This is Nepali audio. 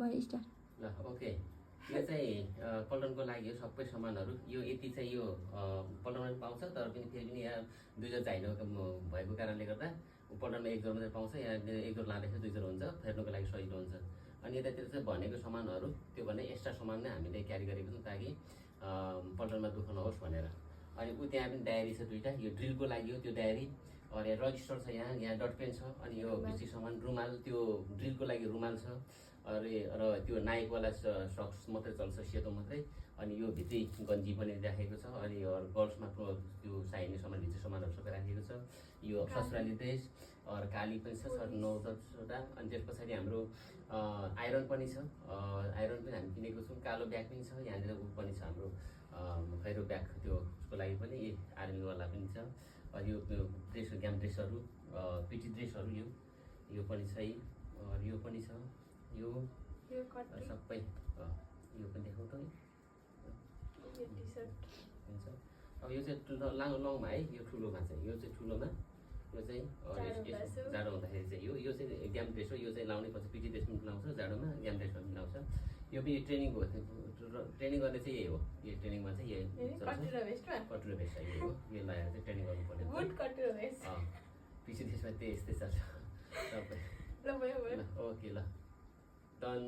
भयो स्टार्ट ल ओके यो चाहिँ पल्टनको लागि हो सबै सामानहरू यो यति चाहिँ यो पल्टनमा पनि पाउँछ तर पनि फेरि पनि यहाँ 2 जोर चाहिने भएको कारणले गर्दा पल्टनमा 1 जोर मात्रै पाउँछ यहाँ 1 जोर लाँदैछ 2 जोर हुन्छ फेर्नुको लागि सजिलो हुन्छ अनि यतातिर चाहिँ भनेको सामानहरू त्यो भने एक्स्ट्रा सामान नै हामीले क्यारी गरेको छौँ ताकि पल्टनमा दुःख नहोस् भनेर अनि ऊ त्यहाँ पनि डायरी छ 2टा यो ड्रिलको लागि हो त्यो डायरी और यहाँ रजिस्टर छ यहाँ डट पेन छ अनि यो बेसी सामान रुमाल त्यो ड्रिलको लागि रुमाल छ र त्यो नाइकवाला सक्स मात्रै चल्छ सेतो मात्रै अनि यो भित्री गन्जी पनि राखेको छ अनि गर्ल्समा त्यो चाहिने सामान भित्री सामानहरू सबै राखेको छ यो ससुराली ड्रेस काली पनि छ 9-10वटा अनि त्यस पछाडि हाम्रो आइरन पनि छ आइरन पनि हामी किनेको छौँ कालो ब्याग पनि छ यहाँनिर ऊ पनि छ हाम्रो खैरो ब्याग त्यो उसको लागि पनि आर्मीवाला पनि छ यो ड्रेस ग्याम ड्रेसहरू पिटी ड्रेसहरू यो पनि छ यो पनि छ यो सबै यो पनि देखाउँ त हुन्छ अब यो चाहिँ लङमा है यो ठुलोमा चाहिँ यो चाहिँ ठुलोमा यो चाहिँ जाडो हुँदाखेरि चाहिँ यो चाहिँ ग्याम ड्रेस हो यो चाहिँ लाउनै पर्छ पिटी ड्रेस पनि लाउँछ जाडोमा ग्याम ड्रेस पनि लाउँछ यो पनि ट्रेनिङ हो ट्रेनिङ गर्ने चाहिँ यही हो यो ट्रेनिङमा चाहिँ यही कटुरो भेस्ट यही हो यो लगाएर चाहिँ ट्रेनिङ गर्नु पर्ने पिटी ड्रेसमा त्यस्तै छ सबै ओके ल डन